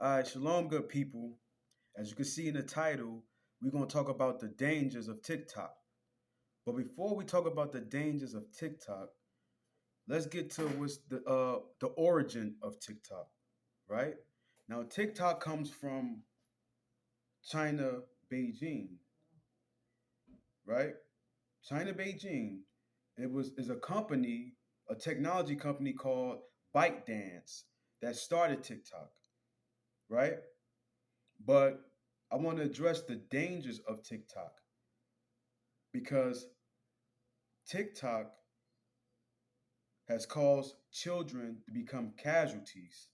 All right, shalom, good people. As you can see in the title, we're going to talk about the dangers of TikTok. But before we talk about the dangers of TikTok, let's get to what's the origin of TikTok, right? Now, TikTok comes from China, Beijing, right? China, Beijing. It was is a company, a technology company called ByteDance that started TikTok, right? But I want to address the dangers of TikTok because TikTok has caused children to become casualties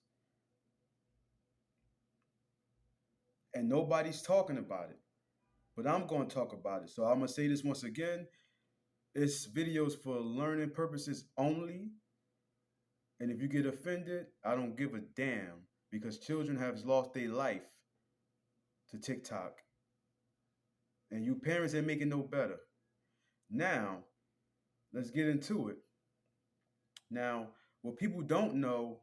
and nobody's talking about it. But I'm going to talk about it. So I'm going to say this once again. It's videos for learning purposes only. And if you get offended, I don't give a damn because children have lost their life to TikTok. And you parents ain't making no better. Now, let's get into it. Now, what people don't know,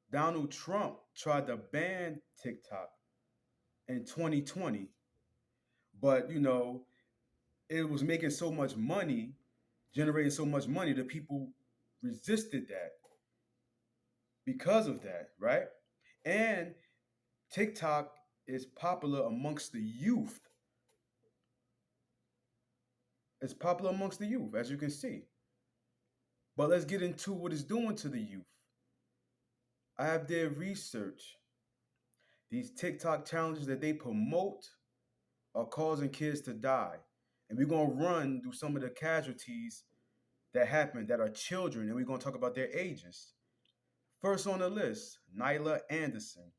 Donald Trump tried to ban TikTok in 2020, but it was making so much money, generating so much money that people resisted that because of that, right? And TikTok is popular amongst the youth. It's popular amongst the youth, as you can see. But let's get into what it's doing to the youth. I have their research. These TikTok challenges that they promote are causing kids to die. And we're going to run through some of the casualties that happen that are children, and we're going to talk about their ages. First on the list, Nyla Anderson.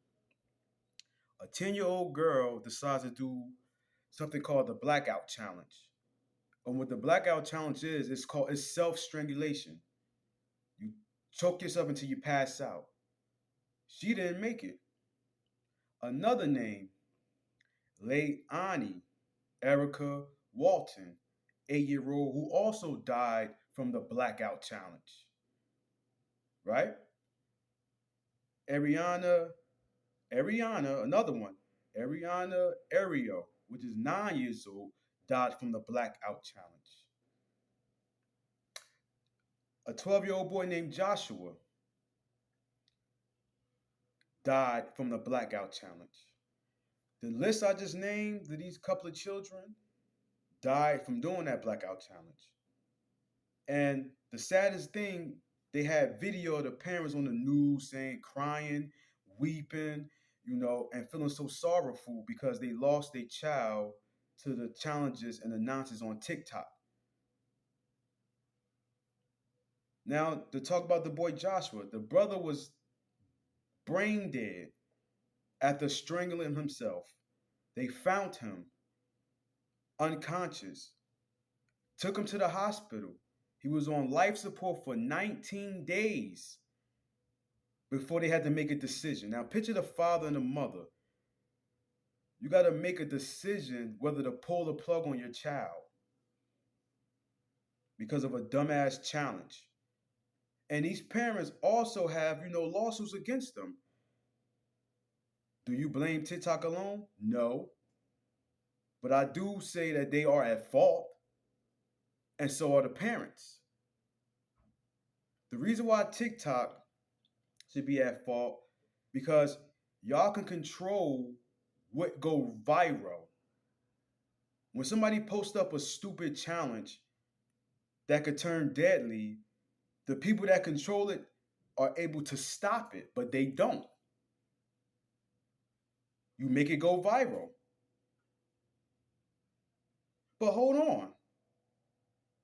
A 10-year-old girl decides to do something called the Blackout Challenge. And what the Blackout Challenge is, it's self-strangulation. You choke yourself until you pass out. She didn't make it. Another name, Leilani Erica Walton, 8-year-old who also died from the Blackout Challenge. Right? Ariana, another one, Ariana Ario, which is 9 years old, died from the Blackout Challenge. A 12-year-old boy named Joshua died from the Blackout Challenge. The list I just named, these couple of children died from doing that Blackout Challenge. And the saddest thing, they had video of the parents on the news saying, crying, weeping, and feeling so sorrowful because they lost their child to the challenges and the nonsense on TikTok. Now, to talk about the boy Joshua, the brother was brain dead after strangling himself. They found him unconscious, took him to the hospital. He was on life support for 19 days before they had to make a decision. Now, picture the father and the mother. You got to make a decision whether to pull the plug on your child because of a dumbass challenge. And these parents also have, lawsuits against them. Do you blame TikTok alone? No. But I do say that they are at fault, and so are the parents. The reason why TikTok should be at fault because y'all can control what go viral. When somebody posts up a stupid challenge that could turn deadly, the people that control it are able to stop it, but they don't. You make it go viral. But hold on.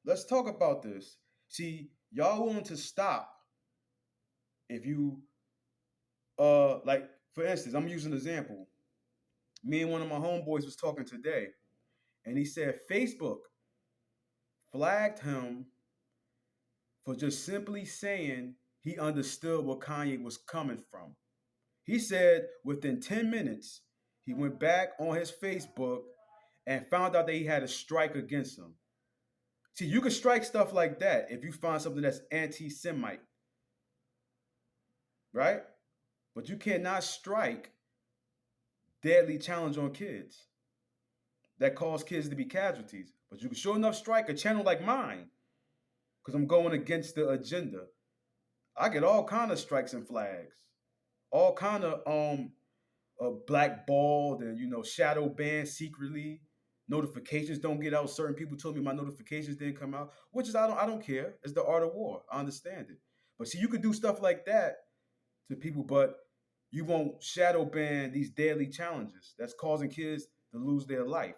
Let's talk about this. See, y'all willing to stop if you like for instance, I'm using an example. Me and one of my homeboys was talking today, and he said Facebook flagged him for just simply saying he understood where Kanye was coming from. He said within 10 minutes, he went back on his Facebook and found out that he had a strike against him. See, you can strike stuff like that if you find something that's anti Semite, right? But you cannot strike deadly challenge on kids that cause kids to be casualties. But you can sure enough strike a channel like mine because I'm going against the agenda. I get all kind of strikes and flags, all kind of blackballed and shadow banned secretly. Notifications don't get out. Certain people told me my notifications didn't come out, which is I don't care. It's the art of war. I understand it. But see, you could do stuff like that to people, but you won't shadow ban these daily challenges that's causing kids to lose their life.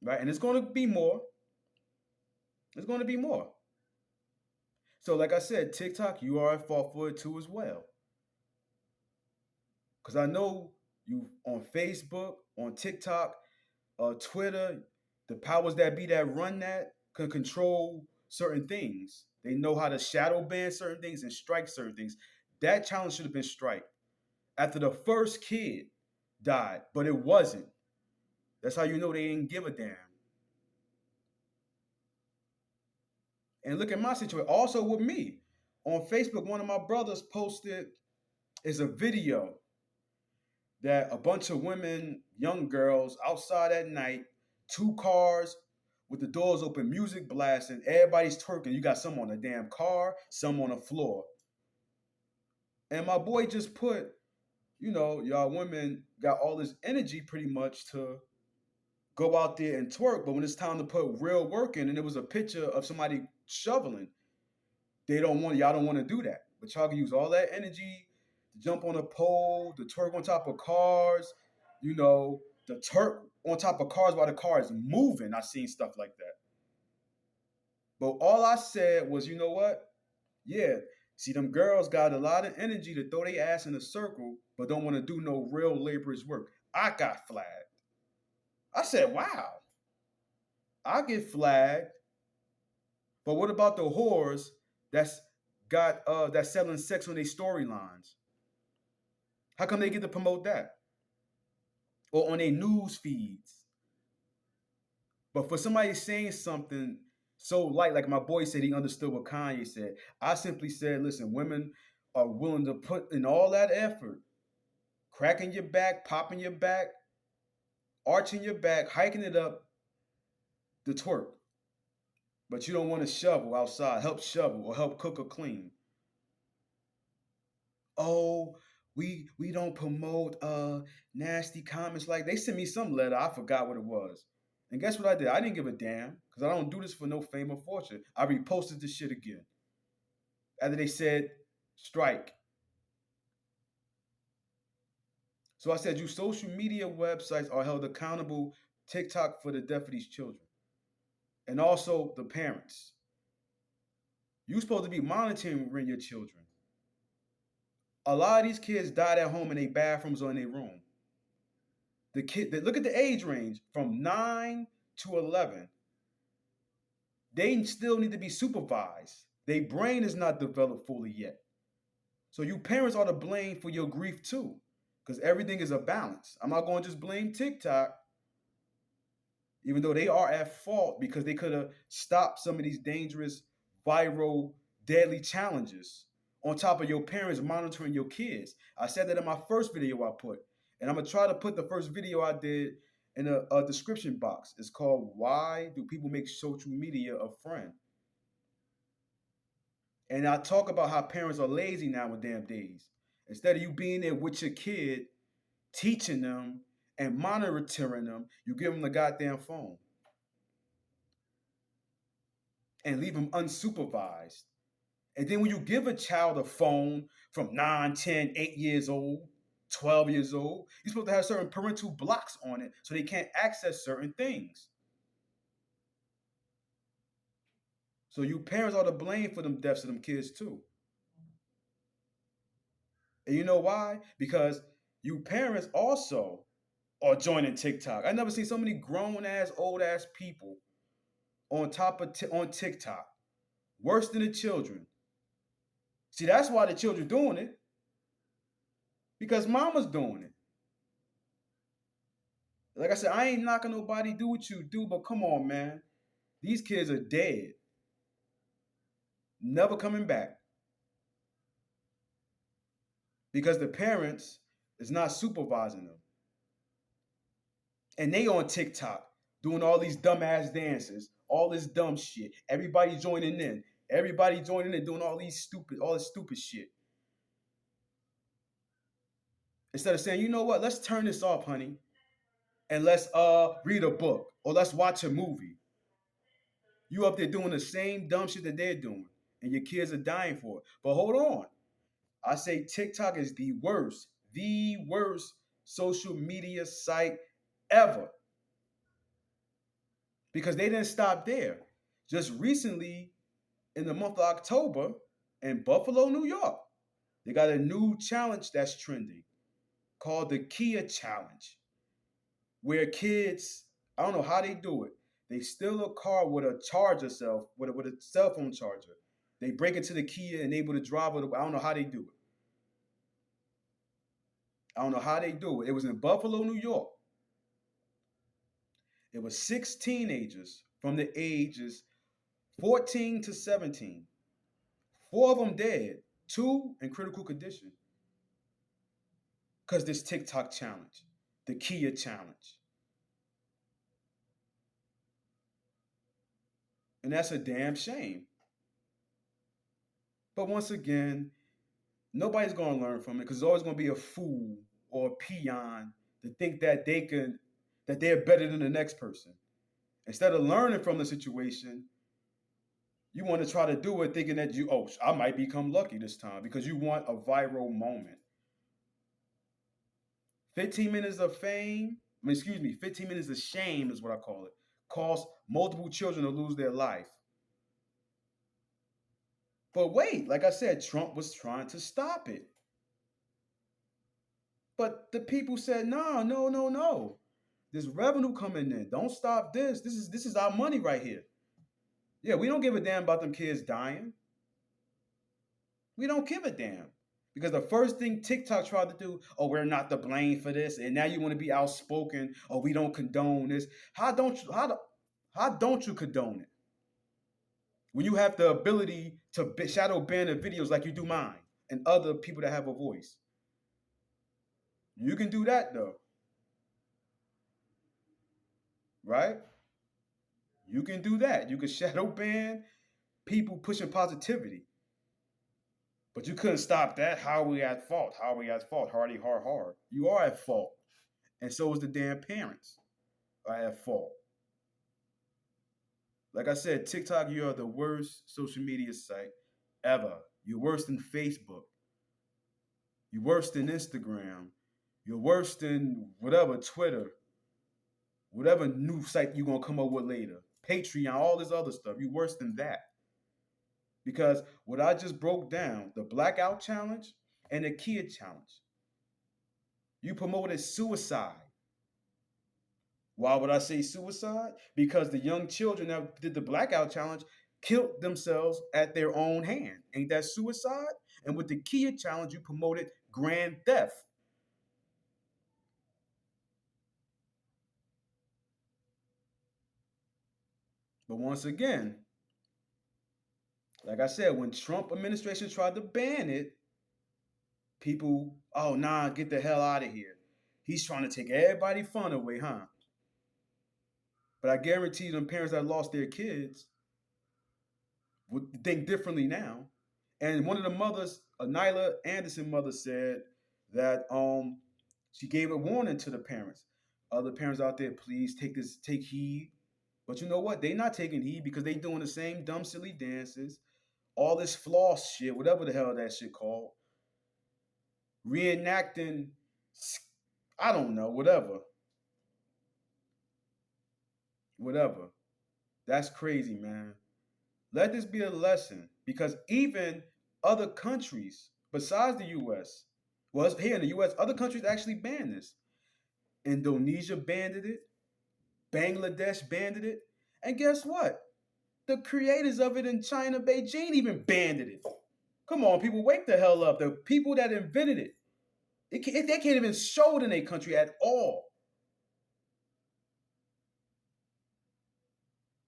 Right? And it's gonna be more. It's gonna be more. So, like I said, TikTok, you are at fault for it too as well. Because I know you on Facebook, on TikTok, Twitter, the powers that be that run that can control certain things. They know how to shadow ban certain things and strike certain things. That challenge should have been strike after the first kid died, but it wasn't. That's how you know they didn't give a damn. And look at my situation. Also with me, on Facebook, one of my brothers posted is a video that a bunch of women, young girls, outside at night, two cars with the doors open, music blasting, everybody's twerking. You got some on the damn car, some on the floor. And my boy just put, y'all women got all this energy pretty much to go out there and twerk, but when it's time to put real work in, and it was a picture of somebody shoveling, y'all don't want to do that. But y'all can use all that energy to jump on a pole, to twerk on top of cars, the twerk on top of cars while the car is moving. I seen stuff like that. But all I said was, you know what? Yeah, see, them girls got a lot of energy to throw their ass in a circle, but don't want to do no real laborer's work. I got flagged. I said, wow, I get flagged. But what about the whores that's that's selling sex on their storylines? How come they get to promote that? Or on their news feeds? But for somebody saying something so light, like my boy said, he understood what Kanye said. I simply said, listen, women are willing to put in all that effort, cracking your back, popping your back, arching your back, hiking it up, the twerk. But you don't want to shovel outside, help shovel or help cook or clean. Oh, we don't promote nasty comments. Like they sent me some letter, I forgot what it was. And guess what I did? I didn't give a damn because I don't do this for no fame or fortune. I reposted this shit again after they said strike. So I said, you social media websites are held accountable, TikTok, for the death of these children. And also the parents. You're supposed to be monitoring your children. A lot of these kids died at home in their bathrooms or in their room. Look at the age range from 9 to 11. They still need to be supervised. Their brain is not developed fully yet. So you parents are to blame for your grief too, because everything is a balance. I'm not going to just blame TikTok, even though they are at fault because they could have stopped some of these dangerous, viral, deadly challenges on top of your parents monitoring your kids. I said that in my first video I put, and I'm going to try to put the first video I did in a description box. It's called Why Do People Make Social Media a Friend? And I talk about how parents are lazy nowadays. Instead of you being there with your kid, teaching them and monitoring them, you give them the goddamn phone and leave them unsupervised. And then when you give a child a phone from 9, 10, 8 years old, 12 years old, you're supposed to have certain parental blocks on it so they can't access certain things. So you parents are to blame for them deaths of them kids too. And you know why? Because you parents also are joining TikTok. I never seen so many grown ass, old ass people on top of on TikTok, worse than the children. See, that's why the children doing it, because mama's doing it. Like I said, I ain't knocking nobody. Do what you do, but come on, man. These kids are dead, never coming back. because the parents is not supervising them. And they on TikTok doing all these dumbass dances, all this dumb shit. Everybody joining in. Everybody joining in doing all this stupid shit. Instead of saying, you know what, let's turn this off, honey, and let's read a book or let's watch a movie. You up there doing the same dumb shit that they're doing, and your kids are dying for it. But hold on. I say TikTok is the worst social media site ever. Because they didn't stop there. Just recently, in the month of October, in Buffalo, New York, they got a new challenge that's trending called the Kia Challenge, where kids, I don't know how they do it. They steal a car with a charger cell, with a cell phone charger. They break into the Kia and able to drive it. I don't know how they do it. I don't know how they do it. It was in Buffalo, New York. It was 6 teenagers from the ages 14 to 17. 4 of them dead, 2 in critical condition. Because this TikTok challenge, the Kia challenge. And that's a damn shame. But once again, nobody's going to learn from it because there's always going to be a fool or a peon to think that they're better than the next person. Instead of learning from the situation, you want to try to do it thinking that I might become lucky this time because you want a viral moment. 15 minutes of fame, 15 minutes of shame is what I call it, caused multiple children to lose their life. But wait, like I said, Trump was trying to stop it. But the people said, no, no, no, no. There's revenue coming in. Don't stop this. This is our money right here. Yeah, we don't give a damn about them kids dying. We don't give a damn. Because the first thing TikTok tried to do, oh, we're not to blame for this, and now you want to be outspoken, oh, we don't condone this. How don't you condone it? When you have the ability to shadow ban the videos like you do mine and other people that have a voice. You can do that though. Right? You can do that. You can shadow ban people pushing positivity. But you couldn't stop that. How are we at fault? How are we at fault? Hardy, hard, hard. You are at fault. And so is the damn parents are at fault. Like I said, TikTok, you are the worst social media site ever. You're worse than Facebook. You're worse than Instagram. You're worse than whatever, Twitter. Whatever new site you're going to come up with later. Patreon, all this other stuff. You're worse than that. Because what I just broke down, the Blackout Challenge and the Kia Challenge, you promoted suicide. Why would I say suicide? Because the young children that did the Blackout Challenge killed themselves at their own hand. Ain't that suicide? And with the Kia Challenge, you promoted grand theft. But once again, like I said, when Trump administration tried to ban it, people, oh nah, get the hell out of here. He's trying to take everybody's fun away, huh? But I guarantee them parents that lost their kids would think differently now. And one of the mothers, Nyla Anderson mother, said that she gave a warning to the parents. Other parents out there, please take heed. But you know what? They not taking heed because they doing the same dumb, silly dances, all this floss shit, whatever the hell that shit called, reenacting, I don't know, whatever. That's crazy, man. Let this be a lesson because even other countries besides the US, well, here in the US, other countries actually banned this. Indonesia banned it, Bangladesh banned it, and guess what? The creators of it in China, Beijing, even banned it. Come on, people, wake the hell up. The people that invented it, they can't even show it in their country at all.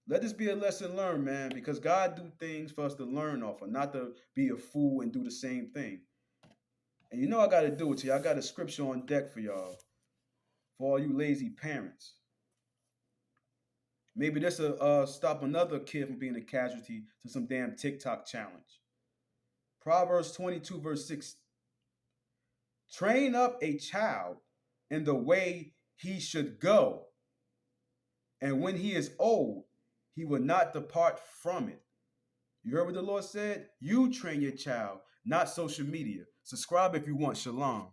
Let this be a lesson learned, man, because God do things for us to learn off of, not to be a fool and do the same thing. And you know I got to do it to you. I got a scripture on deck for y'all, for all you lazy parents. Maybe this will stop another kid from being a casualty to some damn TikTok challenge. Proverbs 22, verse 6. Train up a child in the way he should go, and when he is old, he will not depart from it. You heard what the Lord said? You train your child, not social media. Subscribe if you want. Shalom.